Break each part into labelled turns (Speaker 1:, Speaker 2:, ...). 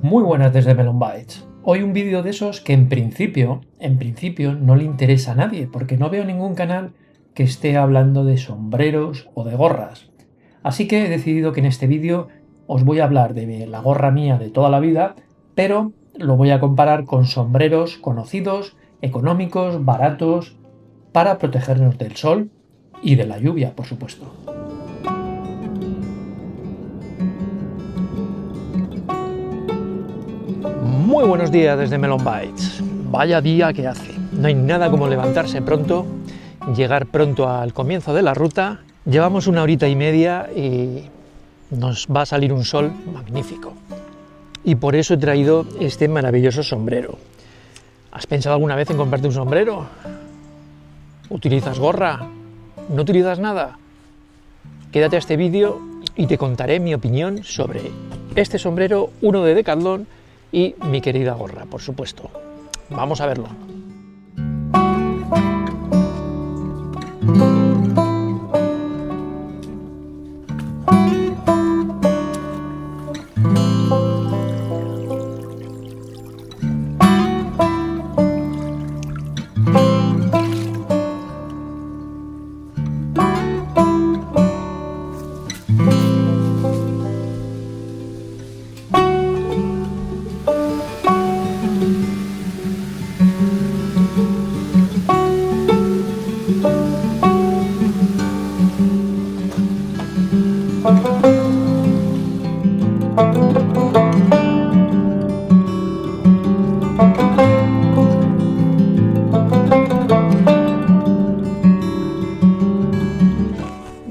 Speaker 1: Muy buenas desde Melon Bytes. Hoy un vídeo de esos que en principio no le interesa a nadie, porque no veo ningún canal que esté hablando de sombreros o de gorras. Así que he decidido que en este vídeo os voy a hablar de la gorra mía de toda la vida, pero lo voy a comparar con sombreros conocidos, económicos, baratos, para protegernos del sol y de la lluvia, por supuesto. Muy buenos días desde Melon Bytes. Vaya día que hace. No hay nada como levantarse pronto, llegar pronto al comienzo de la ruta. Llevamos 1 horita y media y nos va a salir un sol magnífico. Y por eso he traído este maravilloso sombrero. ¿Has pensado alguna vez en comprarte un sombrero? ¿Utilizas gorra? ¿No utilizas nada? Quédate a este vídeo y te contaré mi opinión sobre este sombrero, uno de Decathlon, y mi querida gorra, por supuesto. Vamos a verlo.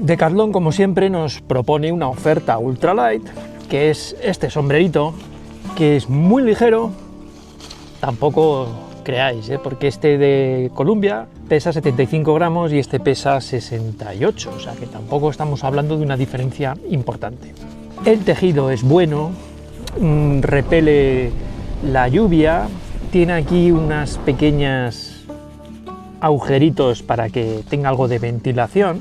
Speaker 1: Decathlon, como siempre, nos propone una oferta ultralight, que es este sombrerito, que es muy ligero. Tampoco creáis, porque este de Columbia pesa 75 gramos y este pesa 68, o sea que tampoco estamos hablando de una diferencia importante. El tejido es bueno, repele la lluvia, tiene aquí unas pequeñas agujeritos para que tenga algo de ventilación,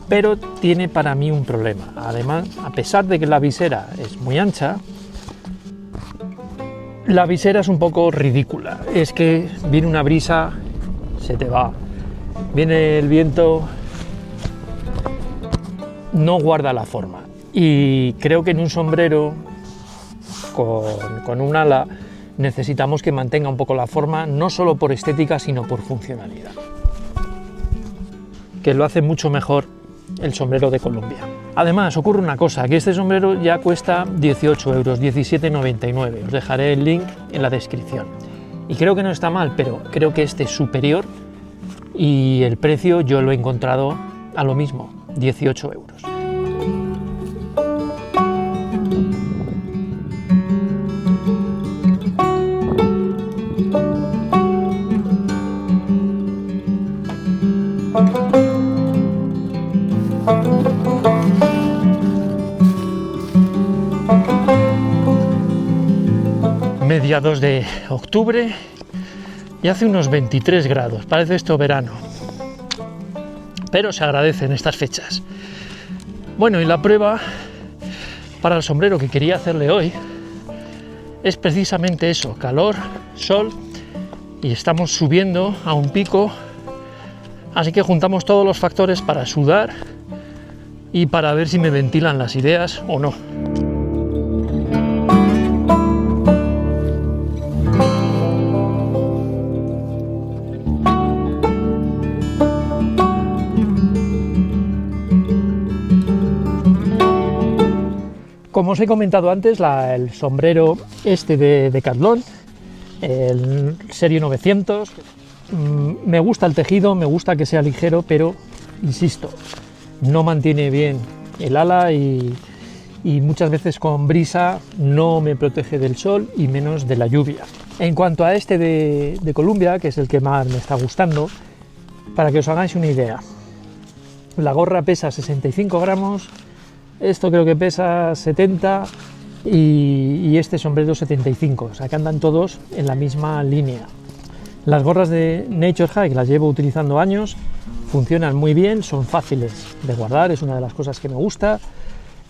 Speaker 1: pero tiene para mí un problema. Además, a pesar de que la visera es muy ancha, la visera es un poco ridícula. Es que viene una brisa, se te va. Viene el viento, no guarda la forma. Y creo que en un sombrero con un ala necesitamos que mantenga un poco la forma, no solo por estética, sino por funcionalidad. Que lo hace mucho mejor el sombrero de Columbia. Además, ocurre una cosa, que este sombrero ya cuesta 18 euros, 17,99. Os dejaré el link en la descripción. Y creo que no está mal, pero creo que este es superior y el precio yo lo he encontrado a lo mismo, 18 euros. Mediados de octubre y hace unos 23 grados, parece esto verano, pero se agradece en estas fechas. Bueno, y la prueba para el sombrero que quería hacerle hoy es precisamente eso: calor, sol, y estamos subiendo a un pico, así que juntamos todos los factores para sudar y para ver si me ventilan las ideas o no. Como os he comentado antes, el sombrero este de Decathlon, el Serie 900, me gusta el tejido, me gusta que sea ligero, pero, insisto, no mantiene bien el ala y muchas veces con brisa no me protege del sol y menos de la lluvia. En cuanto a este de Columbia, que es el que más me está gustando, para que os hagáis una idea, la gorra pesa 65 gramos, esto creo que pesa 70 y este sombrero 75, o sea que andan todos en la misma línea. Las gorras de Nature Hike las llevo utilizando años, funcionan muy bien, son fáciles de guardar, es una de las cosas que me gusta.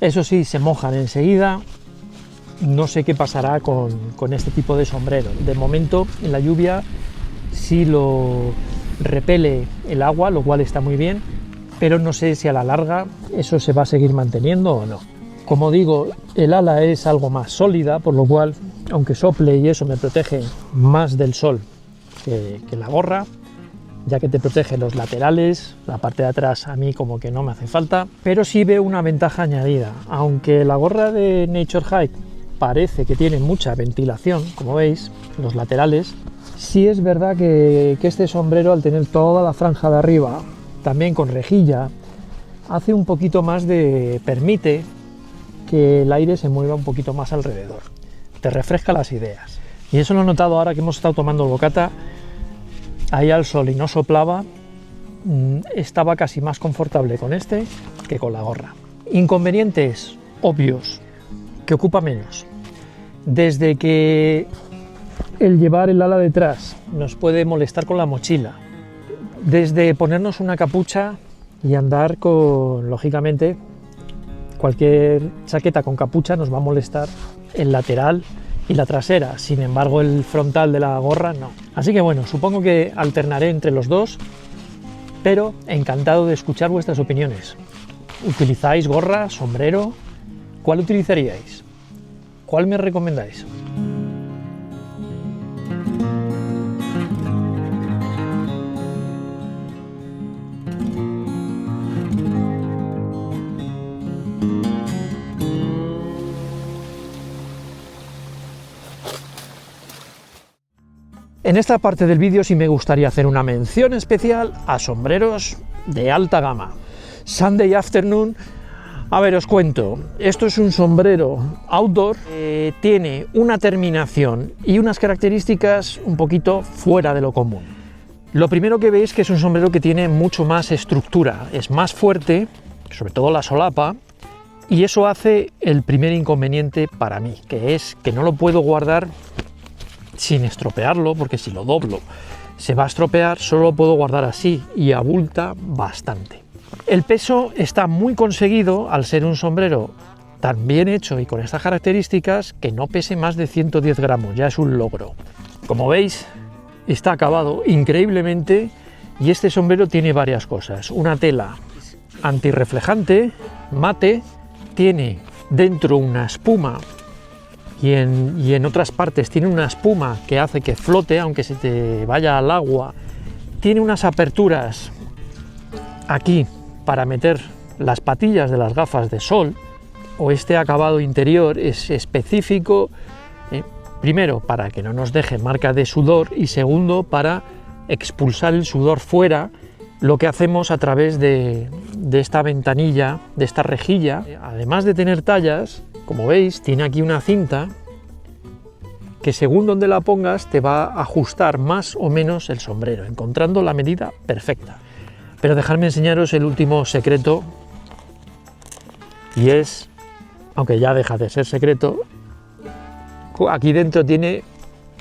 Speaker 1: Eso sí, se mojan enseguida no sé qué pasará con este tipo de sombrero. De momento, en la lluvia sí lo repele el agua, lo cual está muy bien, pero no sé si a la larga eso se va a seguir manteniendo o no. Como digo, el ala es algo más sólida, por lo cual, aunque sople y eso me protege más del sol que la gorra, ya que te protege los laterales, la parte de atrás a mí como que no me hace falta, pero sí veo una ventaja añadida. Aunque la gorra de Nature Hike parece que tiene mucha ventilación, como veis, los laterales, sí es verdad que este sombrero, al tener toda la franja de arriba, también con rejilla, hace un poquito más de... permite que el aire se mueva un poquito más alrededor, te refresca las ideas. Y eso lo he notado ahora que hemos estado tomando bocata ahí al sol y no soplaba, estaba casi más confortable con este que con la gorra. Inconvenientes obvios, que ocupa menos. Desde que el llevar el ala detrás nos puede molestar con la mochila, desde ponernos una capucha y andar con, lógicamente, cualquier chaqueta con capucha nos va a molestar el lateral y la trasera, sin embargo el frontal de la gorra no. Así que bueno, supongo que alternaré entre los dos, pero encantado de escuchar vuestras opiniones. ¿Utilizáis gorra, sombrero? ¿Cuál utilizaríais? ¿Cuál me recomendáis? En esta parte del vídeo sí me gustaría hacer una mención especial a sombreros de alta gama. Sunday Afternoon, a ver, os cuento, esto es un sombrero outdoor, tiene una terminación y unas características un poquito fuera de lo común. Lo primero que veis que es un sombrero que tiene mucho más estructura, es más fuerte, sobre todo la solapa, y eso hace el primer inconveniente para mí, que es que no lo puedo guardar sin estropearlo, porque si lo doblo se va a estropear, solo lo puedo guardar así y abulta bastante. El peso está muy conseguido al ser un sombrero tan bien hecho y con estas características, que no pese más de 110 gramos, ya es un logro. Como veis, está acabado increíblemente y este sombrero tiene varias cosas. Una tela antirreflejante, mate, tiene dentro una espuma y en otras partes tiene una espuma que hace que flote aunque se te vaya al agua. Tiene unas aperturas aquí para meter las patillas de las gafas de sol, o este acabado interior es específico, primero para que no nos deje marca de sudor y segundo para expulsar el sudor fuera, lo que hacemos a través de esta ventanilla, de esta rejilla. Además de tener tallas, como veis, tiene aquí una cinta que según donde la pongas te va a ajustar más o menos el sombrero, encontrando la medida perfecta. Pero dejadme enseñaros el último secreto, y es, aunque ya deja de ser secreto, aquí dentro tiene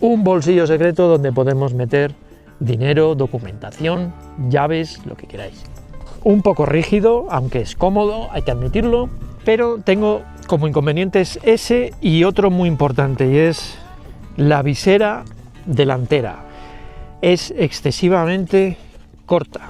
Speaker 1: un bolsillo secreto donde podemos meter dinero, documentación, llaves, lo que queráis. Un poco rígido, aunque es cómodo, hay que admitirlo, pero tengo como inconvenientes ese y otro muy importante, y es la visera delantera. Es excesivamente corta.